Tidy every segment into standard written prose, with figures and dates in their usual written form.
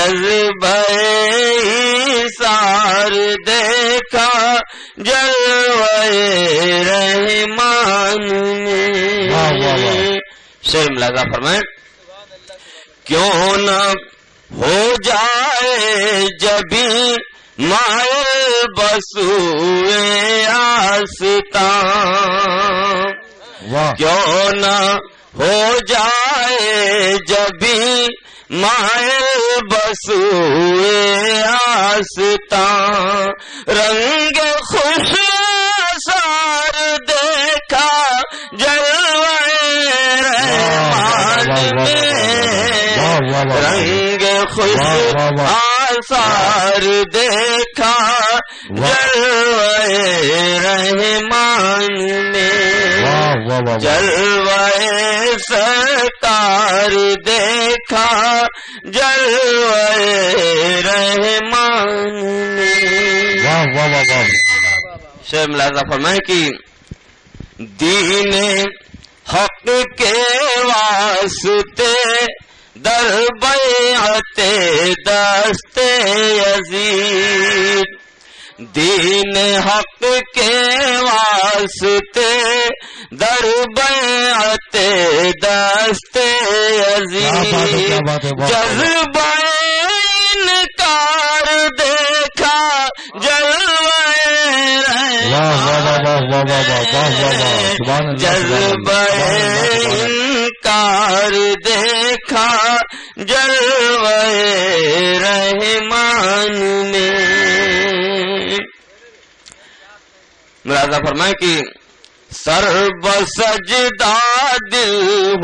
جذبہ ایثار دیکھا جلوہ رحمان میں. شعر ملاحظہ فرمائیں. کیوں نہ ہو جائے جبھی مائل بسوئے آستان, کیوں نہ ہو جائے جبھی مائل بسوئے آستان, رنگ خوش سار دیکھا جلوہ رحمان میں, رنگ خوش آثار دیکھا جلوہ رحمان میں, جلوہ سرکار دیکھا جلوہ رحمان میں. شعر ملاحظہ فرمائیں کہ دین حق کے واسطے در بیعت دست یزید, دین حق کے واسطے در بیعت دست یزید, جذبہ انکار دیکھا جلوہ رحمان, جذبہ انکار دیکھا جلوہ رحمان میں. ملاحظہ فرمائیں کہ سر بسجدہ دل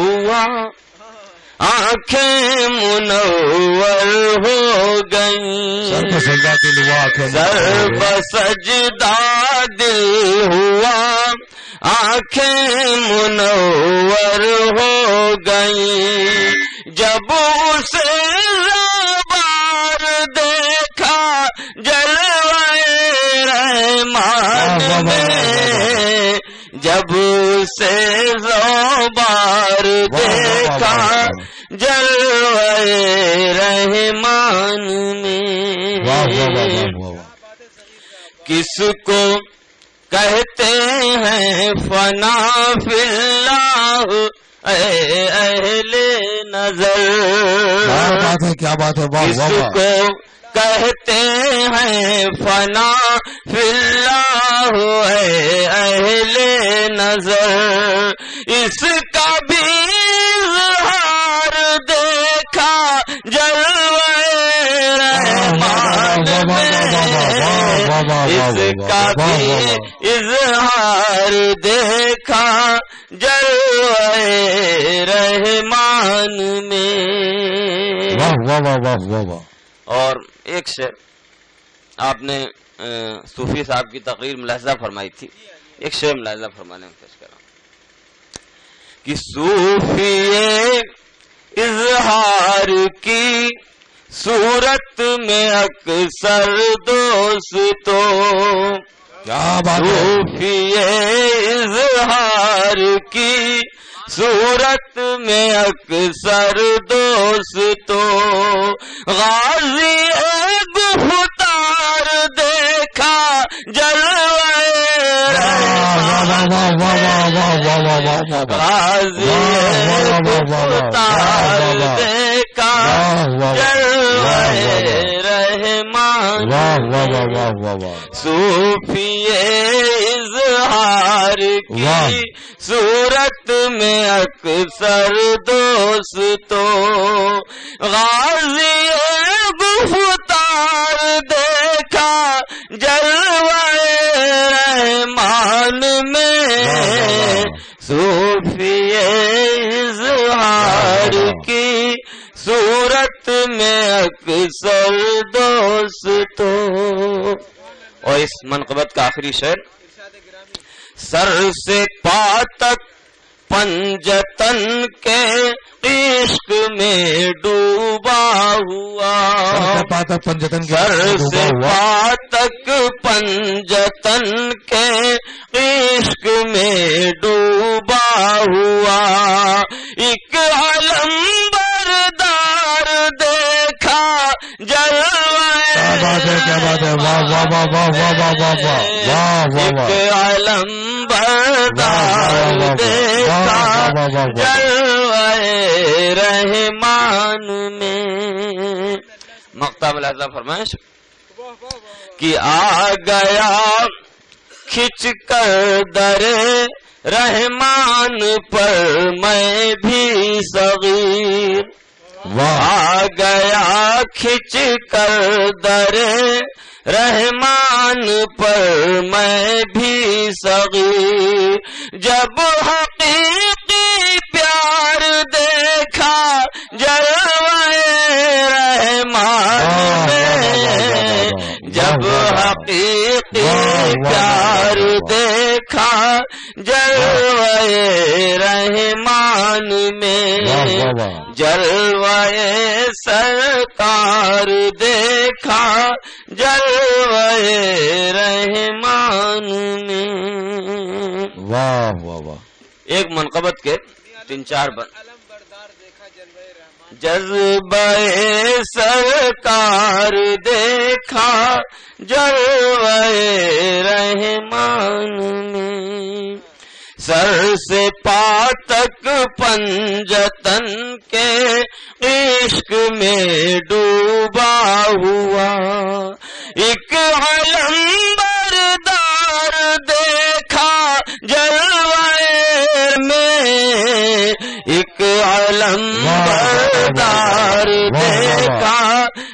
ہوا, آنکھیں منور ہو گئیں, سر بسجدہ دل ہوا, آنکھیں منور ہو گئیں, جب اسے بار دیکھا جلوہ رحمان میں, جب اسے بار دیکھا جلوہ رحمان میں. کس کو کہتے ہیں فنا فی اللہ اے اہل نظر, کیا بات ہے, کس کو کہتے ہیں فنا فی اللہ اے اہل نظر, اس کا بھی اظہار دیکھا جلوہ رحمان میں, اس کا بھی اظہار دیکھا جلوہ رحمان میں. اور ایک شعر آپ نے صوفی صاحب کی تقریر ملاحظہ فرمائی تھی, ایک شعر ملاحظہ فرمانے میں پیش کر رہا ہوں کہ صوفی اظہار کی صورت میں اکثر دوستوں, صوفی اظہار کی صورت میں اکثر دوستوں, غازی گفتار دیکھا جلوہ غازی گفتار دیکھا جلوہ رحمان, صوفی اظہار کی صورت میں اکثر دوستوں, غازی گفتار دیکھا جلوہ رحمان میں, صوفی اظہار کی صورت میں اکثر دوستوں. اور اس منقبت کا آخری شعر, سر سے پا تک پنجتن کے عشق میں ڈوبا ہوا, سر سے پا تک پنجتن کے عشق میں ڈوبا ہوا, ایک علم بردار دیکھا بات ہے، کیا بات ہے، واہ واہ واہ واہ واہ واہ واہ واہ واہ واہ، ایک عالم بردار دیکھا جلوے رحمان میں. مقطع ملاحظہ فرمائش کہ آ گیا کھچ کر در رحمان پر میں بھی صغیر. آ گیا کھچ کر در رحمان پر میں بھی صغیر. جب حقیقی پیار دیکھا جلوے رحمان میں. جب حقیقی پیار دیکھا جلوے رحمان میں. جلوے سرکار دیکھا جلوے رحمان میں. واہ واہ واہ. ایک منقبت کے 3-4 بند. جذبہ سرکار دیکھا جلوے رحمان میں. سر سے پا تک پنجتن کے عشق میں ڈوبا ہوا ایک علم بردار دیکھا جلوے میں. ایک علم بردار دیکھا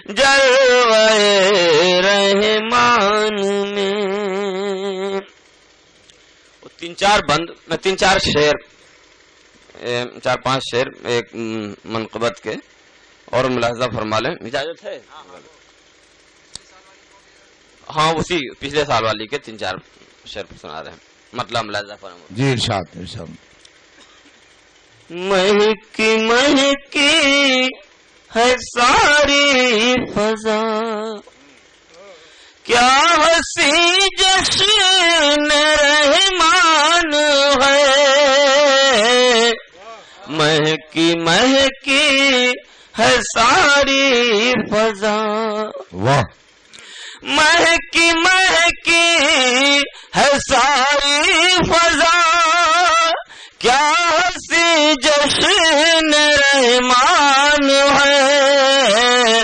جلوے رحمان میں. 3-4 بند میں 3-4 شعر 4-5 شعر ایک منقبت کے اور ملاحظہ فرما لیں. اجازت ہے؟ ہاں اسی پچھلے سال والی کے 3-4 شعر سنا رہے ہیں. مطلب ملاحظہ فرما. جی ارشاد ارشاد. مہکی مہکی ہے ساری فضا کیا ہنسی جشن رحمان ہے. مہکی مہکی ہے ساری فضا. واہ. مہکی مہکی ہے ساری فضا کیا ہنسی جشن رحمان ہے.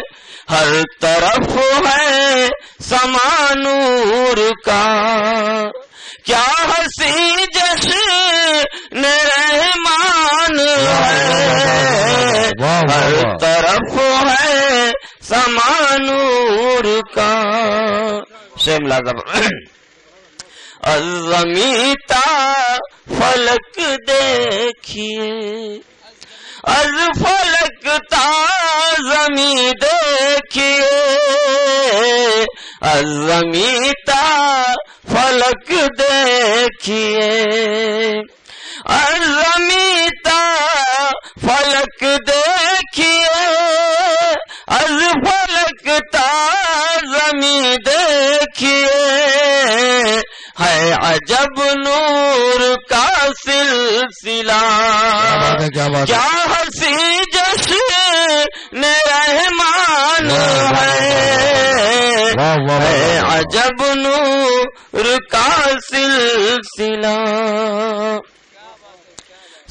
ہر طرف ہے سما نور کا کیا ہنسی جشن رحمان ہے. ہر طرف ہے سما نور کا. شیخ ملازم الزمیتا فلک دیکھیے از فلک تا زمین دیکھیے. از زمین تا فلک دیکھیے از زمین تا فلک دیکھیے از فلک تا زمین دیکھیے. ہے عجب نور کا سلسلہ کیا ہنسی جشن رحمان ہے. عجب نور کا سلسلہ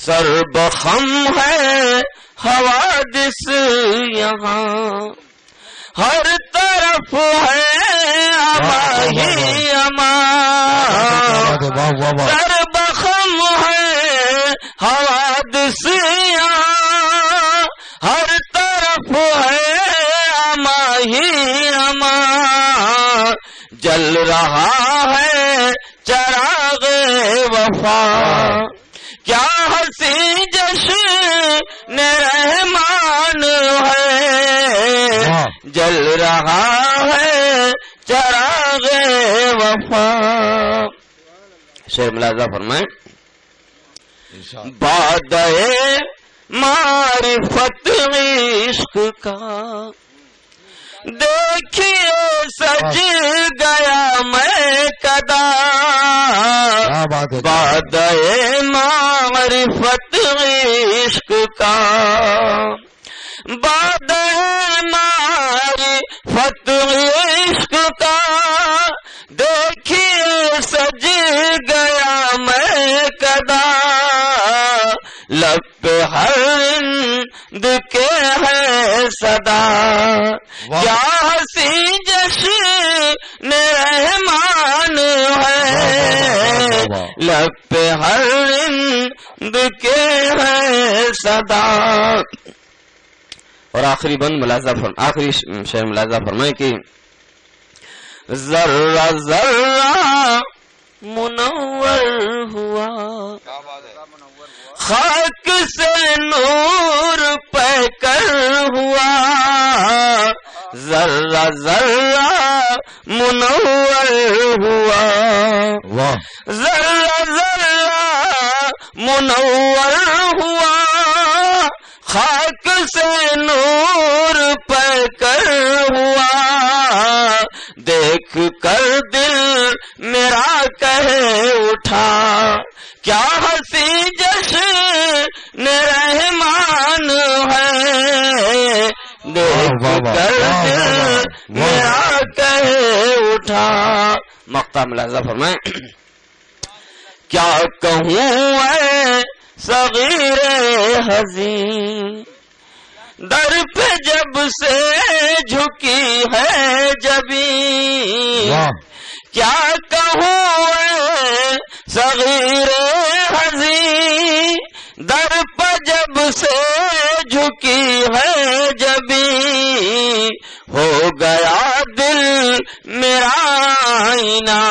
سربخم ہے حوادث یہاں ہر طرف ہے اما ہی اما. سربخم ہے حوادث یہاں ہر طرف ہے اما ہی اما. جل رہا ہے چراغ وفا کیا ہنسی جشن رحمان ہے. جل رہا ہے چراغ وفا. شیخ ملاحظہ فرمائیں. بادئے معرفت عشق کا دیکھیے سج گیا میں کدا. بادئے معرفت عشق کا بادئے معرفت عشق ہر رند کے ہے صدا، کیا ہنسی جشن رحمان ہے، لب پہ ہر رند کے ہے صدا۔ اور آخری بند آخری شعر ملاحظہ فرمائے کہ ذرہ ذرہ منور ہوا، خاک سے نور پہ کر ہوا، ذرہ ذرہ منور ہوا، ذرہ ذرہ منور ہوا، خاک سے نور پہ کر ہوا، دیکھ کر دل میرا کہہ اٹھا، کیا ہنسی جشن رحمان ہے، دیکھ کر دل میرا کہہ اٹھا۔ مقطع ملاحظہ فرمائیں، کیا کہوں اے صغیر حزین، در پہ جب سے جھکی ہے جبین، کیا کہوں اے صغیر حزین، در پہ جب سے جھکی ہے جبین، ہو گیا دل میرا آئینہ،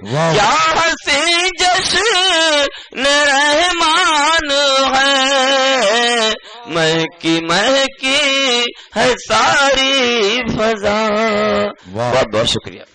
کیا ہنسی جشن رحمان ہے، مہکی مہکی ہے ساری فضا۔ بہت بہت شکریہ۔